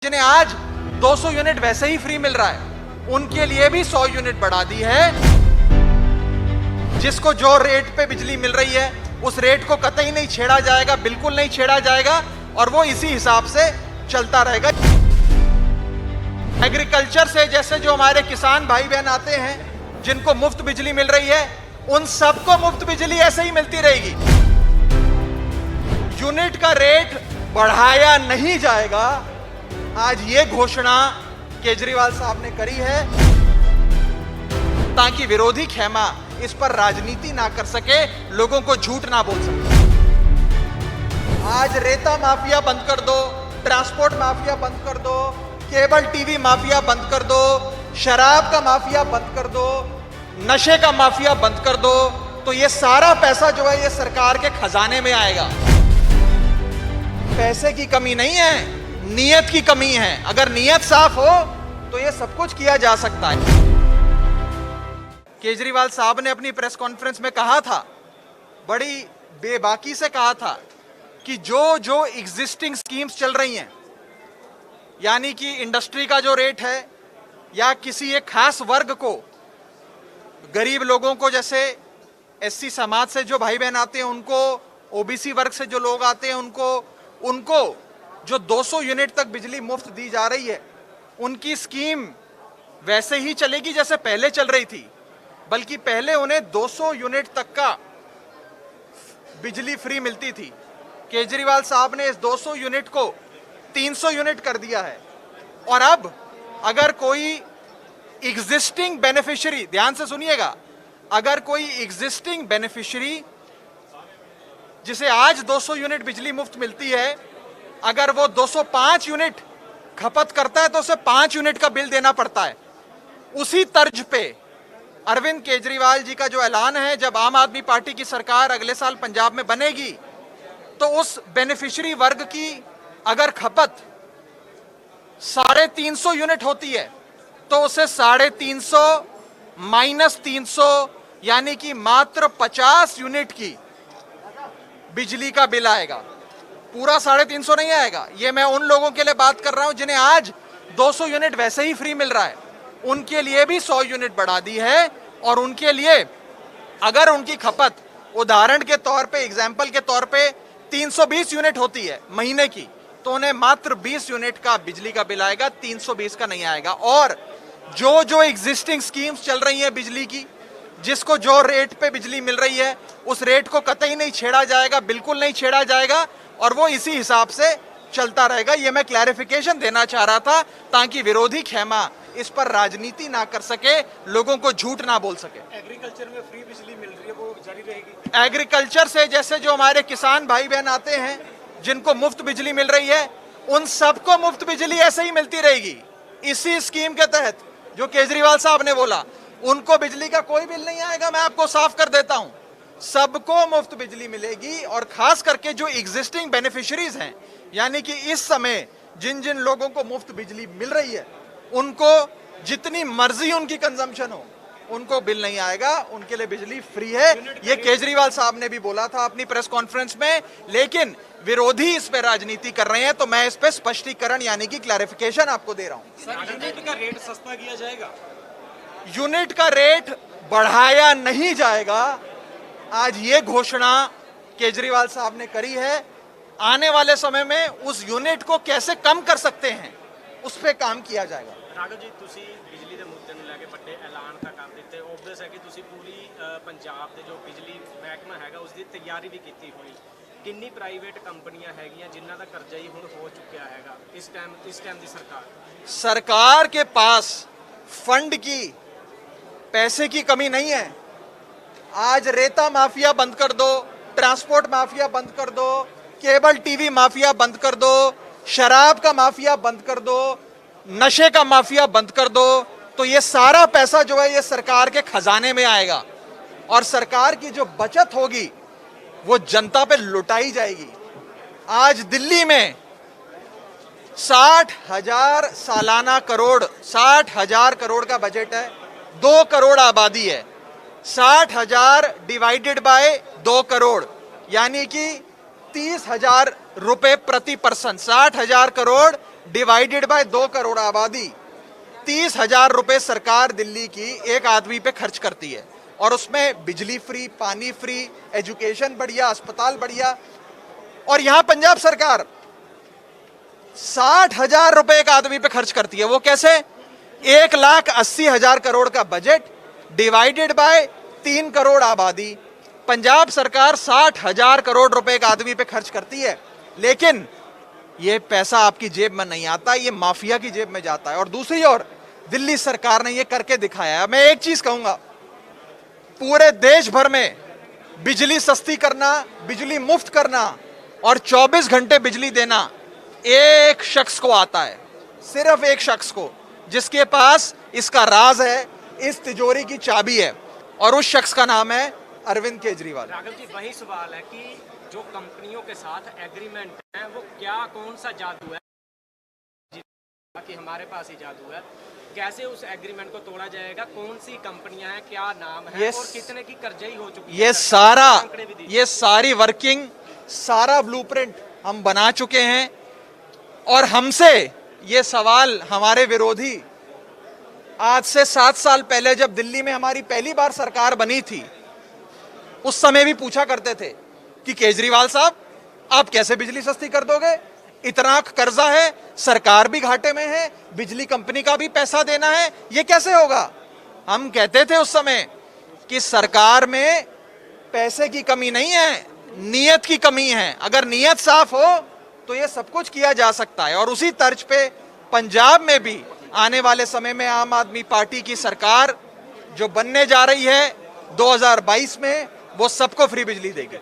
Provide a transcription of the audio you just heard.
जिन्हें आज 200 यूनिट वैसे ही फ्री मिल रहा है, उनके लिए भी 100 यूनिट बढ़ा दी है। जिसको जो रेट पे बिजली मिल रही है उस रेट को कतई नहीं छेड़ा जाएगा, बिल्कुल नहीं छेड़ा जाएगा और वो इसी हिसाब से चलता रहेगा। एग्रीकल्चर से जैसे जो हमारे किसान भाई बहन आते हैं जिनको मुफ्त बिजली मिल रही है, उन सबको मुफ्त बिजली ऐसे ही मिलती रहेगी। यूनिट का रेट बढ़ाया नहीं जाएगा, आज ये घोषणा केजरीवाल साहब ने करी है ताकि विरोधी खेमा इस पर राजनीति ना कर सके, लोगों को झूठ ना बोल सके। आज रेता माफिया बंद कर दो, ट्रांसपोर्ट माफिया बंद कर दो, केबल टीवी माफिया बंद कर दो, शराब का माफिया बंद कर दो, नशे का माफिया बंद कर दो, तो ये सारा पैसा जो है ये सरकार के खजाने में आएगा। पैसे की कमी नहीं है, नीयत की कमी है। अगर नीयत साफ हो तो ये सब कुछ किया जा सकता है। केजरीवाल साहब ने अपनी प्रेस कॉन्फ्रेंस में कहा था, बड़ी बेबाकी से कहा था कि जो एग्जिस्टिंग स्कीम्स चल रही हैं, यानी कि इंडस्ट्री का जो रेट है या किसी एक खास वर्ग को, गरीब लोगों को, जैसे एससी समाज से जो भाई बहन आते हैं उनको, ओबीसी वर्ग से जो लोग आते हैं उनको जो 200 यूनिट तक बिजली मुफ्त दी जा रही है, उनकी स्कीम वैसे ही चलेगी जैसे पहले चल रही थी, बल्कि पहले उन्हें 200 यूनिट तक का बिजली फ्री मिलती थी। केजरीवाल साहब ने इस 200 यूनिट को 300 यूनिट कर दिया है। और अब अगर कोई एग्जिस्टिंग बेनिफिशियरी, ध्यान से सुनिएगा, अगर कोई एग्जिस्टिंग बेनिफिशियरी जिसे आज 200 यूनिट बिजली मुफ्त मिलती है, अगर वो 205 यूनिट खपत करता है तो उसे 5 यूनिट का बिल देना पड़ता है। उसी तर्ज पे अरविंद केजरीवाल जी का जो ऐलान है, जब आम आदमी पार्टी की सरकार अगले साल पंजाब में बनेगी तो उस बेनिफिशियरी वर्ग की अगर खपत 350 यूनिट होती है तो उसे 350 माइनस 300 यानी कि मात्र 50 यूनिट की बिजली का बिल आएगा। पूरा 350 नहीं आएगा। ये मैं उन लोगों के लिए बात कर रहा हूं जिन्हें आज 200 यूनिट वैसे ही फ्री मिल रहा है, उनके लिए भी 100 यूनिट बढ़ा दी है। और उनके लिए अगर उनकी खपत उदाहरण के तौर पे, एग्जाम्पल के तौर पे 320 यूनिट होती है महीने की, तो उन्हें मात्र 20 यूनिट का बिजली का बिल आएगा, 320 का नहीं आएगा। और जो एग्जिस्टिंग स्कीम्स चल रही है बिजली की, जिसको जो रेट पे बिजली मिल रही है उस रेट को कतई नहीं छेड़ा जाएगा, बिल्कुल नहीं छेड़ा जाएगा और वो इसी हिसाब से चलता रहेगा। ये मैं क्लैरिफिकेशन देना चाह रहा था ताकि विरोधी खेमा इस पर राजनीति ना कर सके, लोगों को झूठ ना बोल सके। एग्रीकल्चर में फ्री बिजली मिल रही है, वो जारी रहेगी। एग्रीकल्चर से जैसे जो हमारे किसान भाई बहन आते हैं जिनको मुफ्त बिजली मिल रही है, उन सबको मुफ्त बिजली ऐसे ही मिलती रहेगी। इसी स्कीम के तहत जो केजरीवाल साहब ने बोला, उनको बिजली का कोई बिल नहीं आएगा। मैं आपको साफ कर देता हूं, सबको मुफ्त बिजली मिलेगी। और खास करके जो एग्जिस्टिंग बेनिफिशियरीज हैं, यानी कि इस समय जिन जिन लोगों को मुफ्त बिजली मिल रही है, उनको जितनी मर्जी उनकी कंजम्पशन हो, उनको बिल नहीं आएगा, उनके लिए बिजली फ्री है। ये केजरीवाल साहब ने भी बोला था अपनी प्रेस कॉन्फ्रेंस में, लेकिन विरोधी इस पे राजनीति कर रहे हैं, तो मैं इस पे स्पष्टीकरण यानी कि क्लैरिफिकेशन आपको दे रहा हूं। सर, यूनिट का रेट सस्ता किया जाएगा? यूनिट का रेट बढ़ाया नहीं जाएगा, आज ये घोषणा केजरीवाल साहब ने करी है। आने वाले समय में उस यूनिट को कैसे कम कर सकते हैं उस पे काम किया जाएगा। ਰਾਘਵ ਜੀ, ਤੁਸੀਂ ਬਿਜਲੀ ਦੇ ਮੁੱਦੇ ਨੂੰ ਲੈ ਕੇ ਵੱਡੇ ਐਲਾਨ ਤਾਂ ਕਰ ਦਿੱਤੇ। ਓਬਵੀਅਸ ਹੈ ਕਿ ਤੁਸੀਂ ਪੂਰੀ ਪੰਜਾਬ ਦੇ ਜੋ ਬਿਜਲੀ ਮਹਿਕਮਾ ਹੈਗਾ ਉਸ ਦੀ ਤਿਆਰੀ ਵੀ ਕੀਤੀ ਹੋਈ। ਕਿੰਨੀ ਪ੍ਰਾਈਵੇਟ ਕੰਪਨੀਆਂ ਹੈਗੀਆਂ ਜਿਨ੍ਹਾਂ ਦਾ ਕਰਜ਼ਾ ਹੀ ਹੁਣ ਹੋ ਚੁੱਕਿਆ ਹੈਗਾ ਇਸ ਟਾਈਮ ਦੀ सरकार के पास फंड की, पैसे की कमी नहीं है। आज रेता माफिया बंद कर दो, ट्रांसपोर्ट माफिया बंद कर दो, केबल टीवी माफिया बंद कर दो, शराब का माफिया बंद कर दो, नशे का माफिया बंद कर दो, तो ये सारा पैसा जो है ये सरकार के खजाने में आएगा और सरकार की जो बचत होगी वो जनता पे लुटाई जाएगी। आज दिल्ली में 60,000 सालाना करोड़, 60,000 करोड़ का बजट है, 2 करोड़ आबादी है। 60,000 डिवाइडेड बाय 2 करोड़ यानी कि 30,000 रुपए प्रति person, 60,000 crore divided by 2 crore आबादी, 30,000 रुपए सरकार दिल्ली की एक आदमी पे खर्च करती है, और उसमें बिजली फ्री, पानी फ्री, एजुकेशन बढ़िया, अस्पताल बढ़िया। और यहां पंजाब सरकार 60,000 रुपए एक आदमी पे खर्च करती है। वो कैसे? 1,80,000 करोड़ का बजट डिवाइडेड बाय 3 करोड़ आबादी, पंजाब सरकार 60,000 करोड़ रुपए एक आदमी पे खर्च करती है, लेकिन ये पैसा आपकी जेब में नहीं आता, ये माफिया की जेब में जाता है। और दूसरी ओर दिल्ली सरकार ने ये करके दिखाया है। मैं एक चीज कहूंगा, पूरे देश भर में बिजली सस्ती करना, बिजली मुफ्त करना और 24 घंटे बिजली देना एक शख्स को आता है, सिर्फ एक शख्स को, जिसके पास इसका राज है, इस तिजोरी की चाबी है, और उस शख्स का नाम है अरविंद केजरीवाल। राघव जी, वही सवाल है कि जो कंपनियों के साथ एग्रीमेंट है वो क्या, कौन सा जादू है कि हमारे पास ही जादू है? कैसे उस एग्रीमेंट को तोड़ा जाएगा? कौन सी कंपनियां हैं, क्या नाम है और कितने की कर्जई हो चुकी है? ये सारी वर्किंग, सारा ब्लूप्रिंट हम बना चुके हैं। और हमसे ये सवाल हमारे विरोधी आज से 7 साल पहले, जब दिल्ली में हमारी पहली बार सरकार बनी थी, उस समय भी पूछा करते थे कि केजरीवाल साहब आप कैसे बिजली सस्ती कर दोगे? इतना कर्जा है, सरकार भी घाटे में है, बिजली कंपनी का भी पैसा देना है, ये कैसे होगा? हम कहते थे उस समय कि सरकार में पैसे की कमी नहीं है, नीयत की कमी है। अगर नीयत साफ हो तो ये सब कुछ किया जा सकता है। और उसी तर्ज पे पंजाब में भी आने वाले समय में आम आदमी पार्टी की सरकार जो बनने जा रही है 2022 में, वो सबको फ्री बिजली देगी।